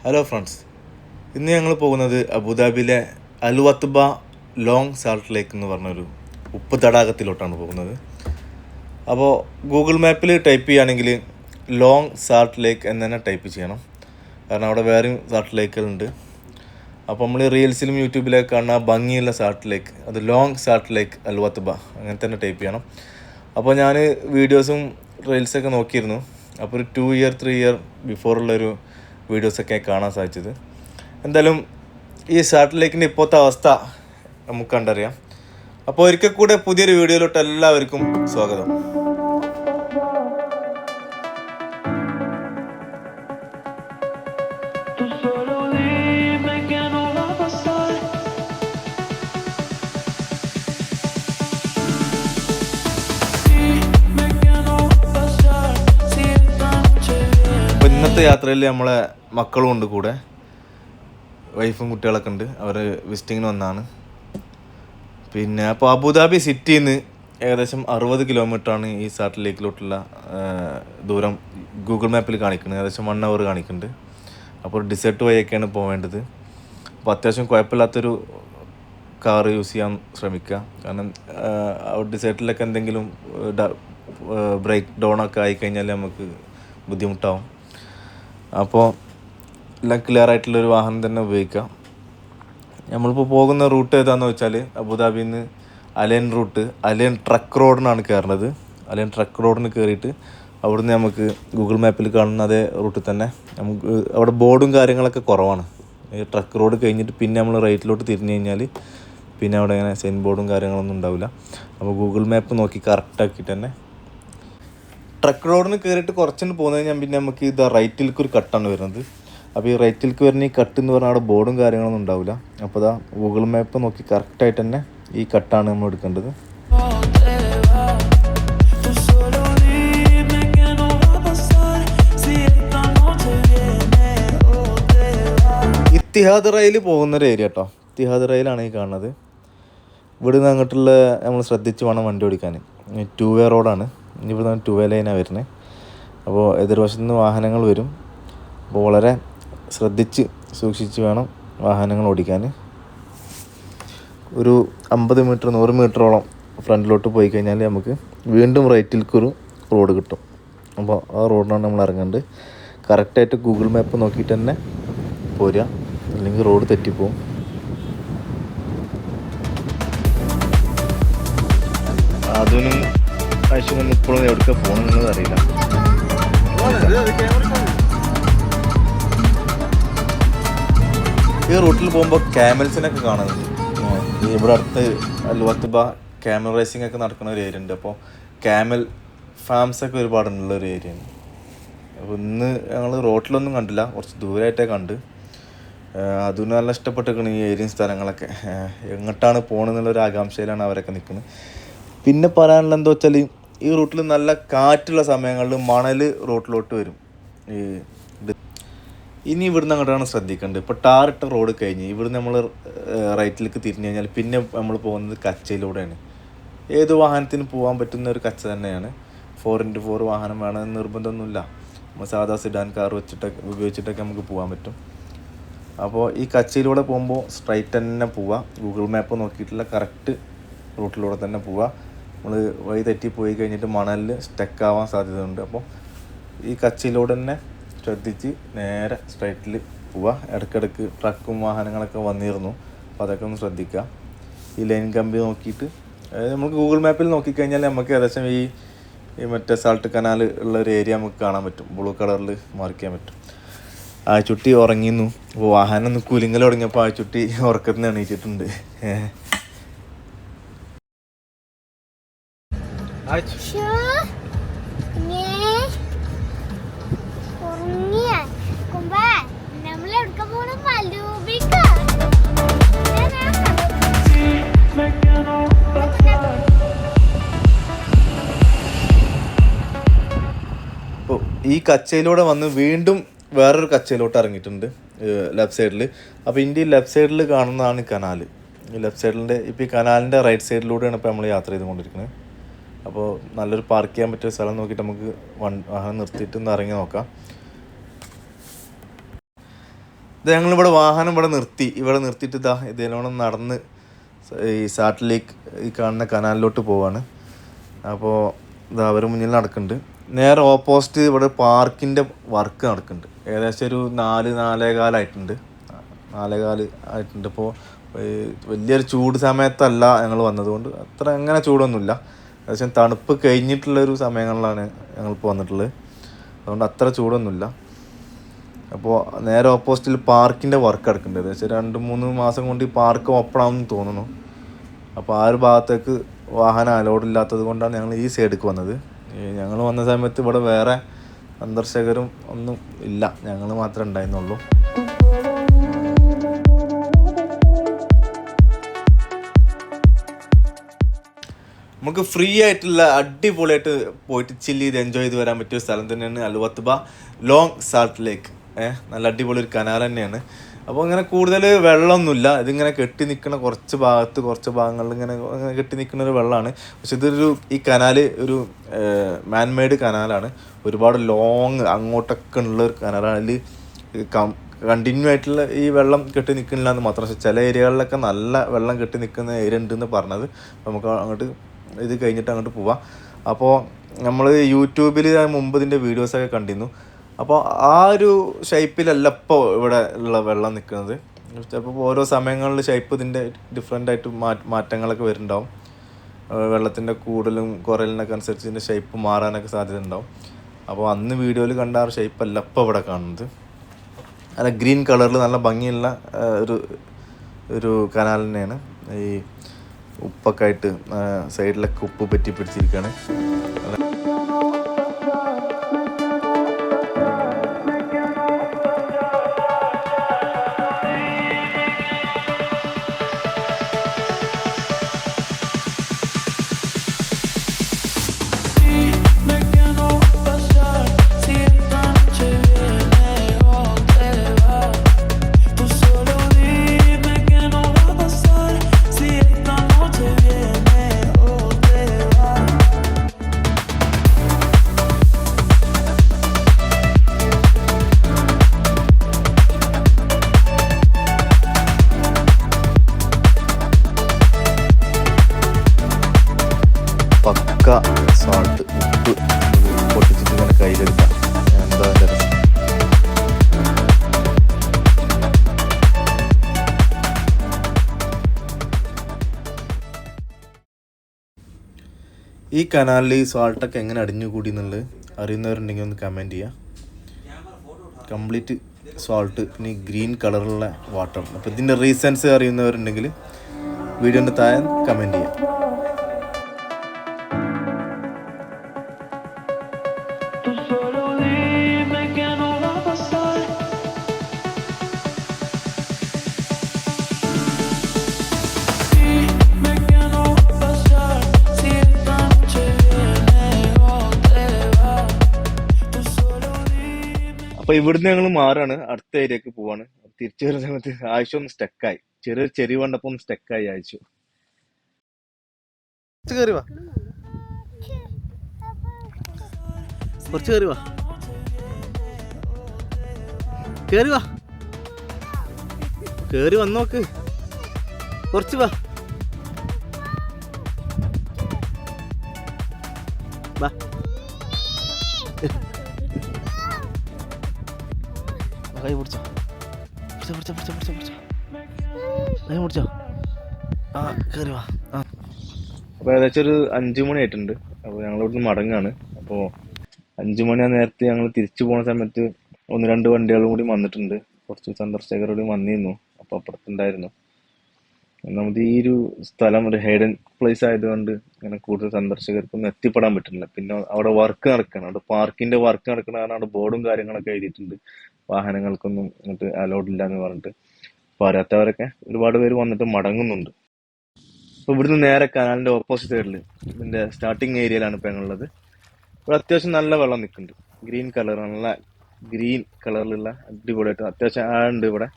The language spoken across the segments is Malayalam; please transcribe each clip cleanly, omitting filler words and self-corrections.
ഹലോ ഫ്രണ്ട്സ്, ഇന്ന് ഞങ്ങൾ പോകുന്നത് അബുദാബിയിലെ അൽവത്ബ ലോങ് സാൾട്ട് ലേക്ക് എന്ന് പറഞ്ഞൊരു ഉപ്പ് തടാകത്തിലോട്ടാണ് പോകുന്നത്. അപ്പോൾ ഗൂഗിൾ മാപ്പിൽ ടൈപ്പ് ചെയ്യുകയാണെങ്കിൽ ലോങ് സാൾട്ട് ലേക്ക് എന്ന് തന്നെ ടൈപ്പ് ചെയ്യണം, കാരണം അവിടെ വേറെയും സാൾട്ട് ലേക്കുകളുണ്ട്. അപ്പോൾ നമ്മൾ റീൽസിലും യൂട്യൂബിലൊക്കെ കാണുന്ന ഭംഗിയുള്ള സാൾട്ട് ലേക്ക്, അത് ലോങ് സാൾട്ട് ലേക്ക് അൽവത്ബ അങ്ങനെ തന്നെ ടൈപ്പ് ചെയ്യണം. അപ്പോൾ ഞാൻ വീഡിയോസും റീൽസൊക്കെ നോക്കിയിരുന്നു. അപ്പോൾ ഒരു 2 ഇയർ 3 ഇയർ ബിഫോറുള്ളൊരു വീഡിയോസൊക്കെ കാണാൻ സാധിച്ചത്. എന്തായാലും ഈ സാൾട്ട് ലേക്കിൻ്റെ ഇപ്പോഴത്തെ അവസ്ഥ നമുക്ക് കണ്ടറിയാം. അപ്പോൾ ഒരിക്കൽ കൂടെ പുതിയൊരു വീഡിയോയിലോട്ട് എല്ലാവർക്കും സ്വാഗതം. ഇന്നത്തെ യാത്രയിൽ നമ്മളെ മക്കളും ഉണ്ട് കൂടെ, വൈഫും കുട്ടികളൊക്കെ ഉണ്ട്. അവർ വിസിറ്റിങ്ങിന് വന്നതാണ്. പിന്നെ അപ്പോൾ അബുദാബി സിറ്റിയിൽ നിന്ന് ഏകദേശം 60 കിലോമീറ്ററാണ് ഈ സാൾട്ട് ലേക്കിലോട്ടുള്ള ദൂരം ഗൂഗിൾ മാപ്പിൽ കാണിക്കുന്നത്. ഏകദേശം 1 അവർ കാണിക്കുന്നുണ്ട്. അപ്പോൾ ഡിസേർട്ട് വഴിയൊക്കെയാണ് പോവേണ്ടത്. അപ്പോൾ അത്യാവശ്യം കുഴപ്പമില്ലാത്തൊരു കാർ യൂസ് ചെയ്യാൻ ശ്രമിക്കുക, കാരണം ഡിസേർട്ടിലൊക്കെ എന്തെങ്കിലും ബ്രേക്ക് ഡൗൺ ഒക്കെ ആയിക്കഴിഞ്ഞാൽ നമുക്ക് ബുദ്ധിമുട്ടാവും. അപ്പോൾ എല്ലാം ക്ലിയർ ആയിട്ടുള്ളൊരു വാഹനം തന്നെ ഉപയോഗിക്കാം. നമ്മളിപ്പോൾ പോകുന്ന റൂട്ട് ഏതാണെന്ന് വെച്ചാൽ അബുദാബിയിൽ നിന്ന് അലൈൻ ട്രക്ക് റോഡിനാണ് കയറുന്നത്. അലൈൻ ട്രക്ക് റോഡിന് കയറിയിട്ട് അവിടുന്ന് നമുക്ക് ഗൂഗിൾ മാപ്പിൽ കാണുന്ന അതേ റൂട്ടിൽ തന്നെ നമുക്ക് അവിടെ ബോർഡും കാര്യങ്ങളൊക്കെ കുറവാണ്. ഈ ട്രക്ക് റോഡ് കഴിഞ്ഞിട്ട് പിന്നെ നമ്മൾ റൈറ്റിലോട്ട് തിരിഞ്ഞു കഴിഞ്ഞാൽ പിന്നെ അവിടെ ഇങ്ങനെ സൈൻ ബോർഡും കാര്യങ്ങളൊന്നും ഉണ്ടാവില്ല. അപ്പോൾ ഗൂഗിൾ മാപ്പ് നോക്കി കറക്റ്റാക്കിയിട്ട് തന്നെ ട്രക്ക് റോഡിന് കയറിയിട്ട് കുറച്ചുകൊണ്ട് പോകുന്നത് കഴിഞ്ഞാൽ പിന്നെ നമുക്ക് ഇത് റൈറ്റിലേക്ക് ഒരു കട്ടാണ് വരുന്നത്. അപ്പോൾ ഈ റൈറ്റിലേക്ക് വരുന്ന ഈ കട്ട് എന്ന് പറഞ്ഞാൽ അവിടെ ബോർഡും കാര്യങ്ങളൊന്നും ഉണ്ടാവില്ല. അപ്പോൾ അതാ ഗൂഗിൾ മാപ്പ് നോക്കി കറക്റ്റായിട്ട് തന്നെ ഈ കട്ടാണ് നമ്മൾ എടുക്കേണ്ടത്. ഇത്തിഹാദ് റെയിൽ പോകുന്നൊരു ഏരിയ കേട്ടോ. ഇത്തിഹാദ് റെയിലാണ് ഈ കാണുന്നത്. ഇവിടെ നിന്ന് അങ്ങോട്ടുള്ള നമ്മൾ ശ്രദ്ധിച്ച് വേണം വണ്ടി ഓടിക്കാൻ. 2 വേ റോഡാണ്. ഇനി ഇവിടെ നിന്ന് 2 വേ ലൈനാണ് വരുന്നത്. അപ്പോൾ എതിർവശത്തു നിന്ന് വാഹനങ്ങൾ വരും. അപ്പോൾ വളരെ ശ്രദ്ധിച്ച് സൂക്ഷിച്ച് വേണം വാഹനങ്ങൾ ഓടിക്കാൻ. ഒരു 50 മീറ്റർ 100 മീറ്ററോളം ഫ്രണ്ടിലോട്ട് പോയി കഴിഞ്ഞാൽ നമുക്ക് വീണ്ടും റൈറ്റിലേക്കൊരു റോഡ് കിട്ടും. അപ്പോൾ ആ റോഡിനാണ് നമ്മൾ ഇറങ്ങേണ്ടത്. കറക്റ്റായിട്ട് ഗൂഗിൾ മാപ്പ് നോക്കിയിട്ട് തന്നെ പോരുക, അല്ലെങ്കിൽ റോഡ് തെറ്റിപ്പോവും. അതിനും ആവശ്യം ഇപ്പോഴും എവിടേക്ക് പോകണമെന്നത് അറിയില്ല. ഈ റൂട്ടിൽ പോകുമ്പോൾ ക്യാമൽസിനൊക്കെ കാണുന്നുണ്ട്. ഇവിടെ അടുത്ത് അൽവത്ബ ക്യാമൽ റേസിംഗ് ഒക്കെ നടക്കുന്ന ഒരു ഏരിയ ഉണ്ട്. അപ്പോൾ ക്യാമൽ ഫാംസൊക്കെ ഒരുപാടുള്ള ഒരു ഏരിയയാണ്. അപ്പോൾ ഇന്ന് ഞങ്ങൾ റോട്ടിലൊന്നും കണ്ടില്ല, കുറച്ച് ദൂരമായിട്ടേ കണ്ട്. അതിന് നല്ല ഇഷ്ടപ്പെട്ടിരിക്കണം ഈ ഏരിയയും സ്ഥലങ്ങളൊക്കെ. എങ്ങോട്ടാണ് പോകണമെന്നുള്ളൊരു ആകാംക്ഷയിലാണ് അവരൊക്കെ നിൽക്കുന്നത്. പിന്നെ പറയാനുള്ള എന്താ വെച്ചാൽ ഈ റൂട്ടിൽ നല്ല കാറ്റുള്ള സമയങ്ങളിൽ മണൽ റോട്ടിലോട്ട് വരും. ഇനി ഇവിടുന്ന് അങ്ങോട്ടാണ് ശ്രദ്ധിക്കേണ്ടത്. ഇപ്പോൾ ടാറിട്ട റോഡ് കഴിഞ്ഞ് ഇവിടുന്ന് നമ്മൾ റൈറ്റിലേക്ക് തിരിഞ്ഞു കഴിഞ്ഞാൽ പിന്നെ നമ്മൾ പോകുന്നത് കച്ചയിലൂടെയാണ്. ഏത് വാഹനത്തിന് പോകാൻ പറ്റുന്ന ഒരു കച്ച തന്നെയാണ്. 4x4 വാഹനം വേണമെന്ന് നിർബന്ധമൊന്നുമില്ല. നമ്മൾ സാധാ സിഡാൻ കാർ ഉപയോഗിച്ചിട്ടൊക്കെ നമുക്ക് പോകാൻ പറ്റും. അപ്പോൾ ഈ കച്ചയിലൂടെ പോകുമ്പോൾ സ്ട്രൈറ്റ് തന്നെ പോവുക. ഗൂഗിൾ മാപ്പ് നോക്കിയിട്ടുള്ള കറക്റ്റ് റൂട്ടിലൂടെ തന്നെ പോവുക. നമ്മൾ വഴി തെറ്റി പോയി കഴിഞ്ഞിട്ട് മണലിൽ സ്റ്റക്കാവാൻ സാധ്യതയുണ്ട്. അപ്പോൾ ഈ കച്ചയിലൂടെ തന്നെ ശ്രദ്ധിച്ച് നേരെ സ്ട്രൈറ്റിൽ പോവുക. ഇടയ്ക്കിടയ്ക്ക് ട്രക്കും വാഹനങ്ങളൊക്കെ വന്നിരുന്നു, അപ്പോൾ അതൊക്കെ ഒന്ന് ശ്രദ്ധിക്കുക. ഈ ലൈൻ കമ്പി നോക്കിയിട്ട് നമുക്ക് ഗൂഗിൾ മാപ്പിൽ നോക്കിക്കഴിഞ്ഞാൽ നമുക്ക് ഏകദേശം ഈ മറ്റേ സാൾട്ട് കനാൽ ഉള്ള ഒരു ഏരിയ നമുക്ക് കാണാൻ പറ്റും. ബ്ലൂ കളറിൽ മാർക്ക് ചെയ്യാൻ പറ്റും. ആഴ്ചുട്ടി ഉറങ്ങിയിരുന്നു. അപ്പോൾ വാഹനം ഒന്ന് കുലുങ്ങൽ തുടങ്ങിയപ്പോൾ ആഴ്ചുട്ടി ഉറക്കത്തിൽ നിന്ന് എണീറ്റിട്ടുണ്ട്. അപ്പോൾ ഈ കച്ചയിലൂടെ വന്ന് വീണ്ടും വേറൊരു കച്ചയിലോട്ട് ഇറങ്ങിയിട്ടുണ്ട് ലെഫ്റ്റ് സൈഡിൽ. അപ്പോൾ ഇതിൻ്റെ ഈ ലെഫ്റ്റ് സൈഡിൽ കാണുന്നതാണ് കനാൽ. ഈ ലെഫ്റ്റ് സൈഡിൻ്റെ ഇപ്പോൾ ഈ കനാലിൻ്റെ റൈറ്റ് സൈഡിലൂടെയാണ് ഇപ്പോൾ നമ്മൾ യാത്ര ചെയ്തുകൊണ്ടിരിക്കുന്നത്. അപ്പോൾ നല്ലൊരു പാർക്ക് ചെയ്യാൻ പറ്റിയ സ്ഥലം നോക്കിയിട്ട് നമുക്ക് വാഹനം നിർത്തിയിട്ട് ഒന്ന് ഇറങ്ങി നോക്കാം. ഇത് ഞങ്ങളിവിടെ വാഹനം ഇവിടെ നിർത്തിയിട്ട് ഇതിനോട് നടന്ന് ഈ സാട്ടിലേക്ക് ഈ കാണുന്ന കനാലിലോട്ട് പോവാണ്. അപ്പോൾ അവർ മുന്നിൽ നടക്കുന്നുണ്ട്. നേരെ ഓപ്പോസിറ്റ് ഇവിടെ പാർക്കിൻ്റെ വർക്ക് നടക്കുന്നുണ്ട്. ഏകദേശം ഒരു 4-4:15 ആയിട്ടുണ്ട്. 4:15 ആയിട്ടുണ്ട്. ഇപ്പോൾ വലിയൊരു ചൂട് സമയത്തല്ല ഞങ്ങൾ വന്നതുകൊണ്ട് അത്ര അങ്ങനെ ചൂടൊന്നുമില്ല. ഏകദേശം തണുപ്പ് കഴിഞ്ഞിട്ടുള്ളൊരു സമയങ്ങളിലാണ് ഞങ്ങളിപ്പോൾ വന്നിട്ടുള്ളത്. അതുകൊണ്ട് അത്ര ചൂടൊന്നുമില്ല. അപ്പോൾ നേരെ ഓപ്പോസിറ്റിൽ പാർക്കിൻ്റെ വർക്ക് നടക്കുന്നുണ്ട്. ഏകദേശം 2-3 മാസം കൊണ്ട് ഈ പാർക്ക് ഓപ്പൺ ആവുമെന്ന് തോന്നുന്നു. അപ്പോൾ ആ ഒരു ഭാഗത്തേക്ക് വാഹനം അലോഡ് ഇല്ലാത്തത് കൊണ്ടാണ് ഞങ്ങൾ ഈ സൈഡിലേക്ക് വന്നത്. ഞങ്ങൾ വന്ന സമയത്ത് ഇവിടെ വേറെ സന്ദർശകരും ഒന്നും ഇല്ല, ഞങ്ങൾ മാത്രമേ ഉണ്ടായിരുന്നുള്ളൂ. നമുക്ക് ഫ്രീ ആയിട്ടുള്ള അടിപൊളിയായിട്ട് പോയിട്ട് ചില്ല് ചെയ്ത് എൻജോയ് ചെയ്ത് വരാൻ പറ്റിയ സ്ഥലം തന്നെയാണ് അൽവത്ബ ലോങ് സാൾട്ട് ലേക്ക്. നല്ല അടിപൊളി ഒരു കനാൽ തന്നെയാണ്. അപ്പോൾ ഇങ്ങനെ കൂടുതൽ വെള്ളമൊന്നുമില്ല. ഇതിങ്ങനെ കെട്ടി നിൽക്കുന്ന കുറച്ച് ഭാഗങ്ങളിൽ ഇങ്ങനെ കെട്ടി നിൽക്കുന്ന ഒരു വെള്ളമാണ്. പക്ഷെ ഈ കനാൽ ഒരു മാൻമെയ്ഡ് കനാലാണ്. ഒരുപാട് ലോങ് അങ്ങോട്ടൊക്കെ ഉള്ള ഒരു കനാലാണ്. അതിൽ കണ്ടിന്യൂ ആയിട്ടുള്ള ഈ വെള്ളം കെട്ടി നിൽക്കുന്നില്ല എന്ന് മാത്രം. പക്ഷെ ചില ഏരിയകളിലൊക്കെ നല്ല വെള്ളം കെട്ടി നിൽക്കുന്ന ഏരിയ ഉണ്ടെന്ന് പറഞ്ഞത്. നമുക്ക് അങ്ങോട്ട് ഇത് കഴിഞ്ഞിട്ട് അങ്ങോട്ട് പോവാം. അപ്പോൾ നമ്മൾ യൂട്യൂബിൽ മുമ്പ് ഇതിൻ്റെ വീഡിയോസൊക്കെ കണ്ടിരുന്നു. അപ്പോൾ ആ ഒരു ഷേപ്പിലല്ല ഇപ്പോൾ ഇവിടെ ഉള്ള വെള്ളം നിൽക്കുന്നത്. ചിലപ്പോൾ ഓരോ സമയങ്ങളിൽ ഷേപ്പ് ഇതിൻ്റെ ഡിഫറെൻ്റായിട്ട് മാറ്റങ്ങളൊക്കെ വരുന്നുണ്ടാവും. വെള്ളത്തിൻ്റെ കൂടുതലും കുറയലിനൊക്കെ അനുസരിച്ച് ഇതിൻ്റെ ഷേപ്പ് മാറാനൊക്കെ സാധ്യത ഉണ്ടാവും. അപ്പോൾ അന്ന് വീഡിയോയിൽ കണ്ട ആ ഷേപ്പല്ല ഇപ്പോൾ ഇവിടെ കാണുന്നത്. നല്ല ഗ്രീൻ കളറിൽ നല്ല ഭംഗിയുള്ള ഒരു കനാൽ തന്നെയാണ്. ഈ ഉപ്പൊക്കെ ആയിട്ട് സൈഡിലൊക്കെ ഉപ്പ് പറ്റി പിടിച്ചിരിക്കുകയാണ്. പക്ക സാൾട്ട് ഉപ്പ് പൊട്ടിച്ചിട്ട് ഇങ്ങനെ കയ്യിലെടുക്കാം. എന്താ അതിൻ്റെ രസം. ഈ കനാലിൽ ഈ സാൾട്ടൊക്കെ എങ്ങനെ അടിഞ്ഞുകൂടി എന്നുള്ളത് അറിയുന്നവരുണ്ടെങ്കിൽ ഒന്ന് കമൻറ്റ് ചെയ്യുക. കംപ്ലീറ്റ് സാൾട്ട്, പിന്നെ ഈ ഗ്രീൻ കളറുള്ള വാട്ടർ. അപ്പോൾ ഇതിൻ്റെ റീസൺസ് അറിയുന്നവരുണ്ടെങ്കിൽ വീഡിയോൻ്റെ താഴെ കമൻറ്റ് ചെയ്യുക. അപ്പോൾ ഇവിടുന്ന് ഞങ്ങൾ മാറാണ്, അടുത്ത ഏരിയക്ക് പോവാണ്. തിരിച്ചു വരുന്ന സമയത്ത് ആഴ്ച ഒന്ന് സ്റ്റക്കായി, ചെറിയൊരു ചെറിയ വണ്ടപ്പോൾ ഒന്ന് സ്റ്റക്കായി ആഴ്ച. കയറി വാ, കുറച്ച് കയറി വാ, കയറി വാ, കയറി വന്നോക്ക്, കുറച്ച് വാ, വാ. കൈ പിടിച്ചോ, കൈ പിടിച്ചോ. ആ കയറി വാ. ആ അപ്പോൾ ഏകദേശം ഒരു 5 മണി ആയിട്ടുണ്ട്. അപ്പോൾ ഞങ്ങൾ ഇവിടുന്ന് മടങ്ങാണ്. അപ്പോൾ 5 മണി ആ നേരത്തെ ഞങ്ങൾ തിരിച്ചു പോകുന്ന സമയത്ത് 1-2 വണ്ടികളും കൂടി വന്നിട്ടുണ്ട്. കുറച്ച് സന്ദർശകരോട് വന്നിരുന്നു. അപ്പോൾ അപ്പുറത്തുണ്ടായിരുന്നു. ഒന്നാമത് ഈ ഒരു സ്ഥലം ഒരു ഹൈഡൻ പ്ലേസ് ആയതുകൊണ്ട് ഇങ്ങനെ കൂടുതൽ സന്ദർശകർക്കൊന്നും എത്തിപ്പെടാൻ പറ്റുന്നില്ല. പിന്നെ അവിടെ വർക്ക് നടക്കണം, അവിടെ പാർക്കിന്റെ വർക്ക് നടക്കണം. കാരണം അവിടെ ബോർഡും കാര്യങ്ങളൊക്കെ എഴുതിയിട്ടുണ്ട്, വാഹനങ്ങൾക്കൊന്നും ഇങ്ങോട്ട് അലൗഡ് ഇല്ല എന്ന് പറഞ്ഞിട്ട്. അപ്പോൾ അറിയാത്തവരൊക്കെ ഒരുപാട് പേര് വന്നിട്ട് മടങ്ങുന്നുണ്ട്. അപ്പോൾ ഇവിടുന്ന് നേരെ കനാലിന്റെ ഓപ്പോസിറ്റ് സൈഡിൽ ഇതിന്റെ സ്റ്റാർട്ടിങ് ഏരിയയിലാണ് ഇപ്പം ഞങ്ങളുള്ളത്. ഇവിടെ അത്യാവശ്യം നല്ല വെള്ളം നിൽക്കുന്നുണ്ട്. ഗ്രീൻ കളർ, നല്ല ഗ്രീൻ കളറിലുള്ള അടിപൊളിയായിട്ട് അത്യാവശ്യം ആഴുണ്ട് ഇവിടെ.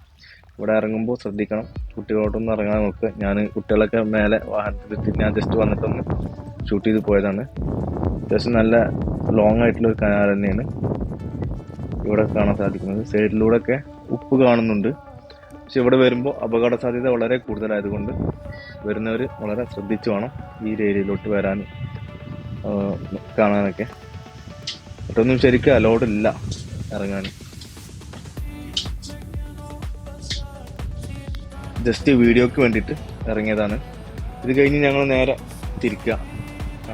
ഇവിടെ ഇറങ്ങുമ്പോൾ ശ്രദ്ധിക്കണം, കുട്ടികളോട്ടൊന്നും ഇറങ്ങാൻ നോക്കുക. ഞാൻ കുട്ടികളൊക്കെ മേലെ വാഹനത്തിലിട്ട് ഞാൻ ജസ്റ്റ് വന്നിട്ടൊന്ന് ഷൂട്ട് ചെയ്ത് പോയതാണ്. അത്യാവശ്യം നല്ല ലോങ് ആയിട്ടുള്ള ഒരു കനാൽ തന്നെയാണ് ഇവിടെ കാണാൻ സാധിക്കുന്നത്. സൈഡിലൂടെ ഒക്കെ ഉപ്പ് കാണുന്നുണ്ട്. പക്ഷെ ഇവിടെ വരുമ്പോൾ അപകട സാധ്യത വളരെ കൂടുതലായതുകൊണ്ട് വരുന്നവർ വളരെ ശ്രദ്ധിച്ച് വേണം ഈ ഏരിയയിലോട്ട് വരാൻ, കാണാനൊക്കെ. ഇതൊന്നും ശരിക്കും അലോഡ് ഇല്ല ഇറങ്ങാൻ. ജസ്റ്റ് വീഡിയോക്ക് വേണ്ടിയിട്ട് ഇറങ്ങിയതാണ്. ഇത് കഴിഞ്ഞ് ഞങ്ങൾ നേരെ തിരിക്കുക.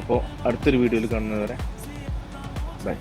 അപ്പോൾ അടുത്തൊരു വീഡിയോയിൽ കാണുന്നവരെ ബൈ.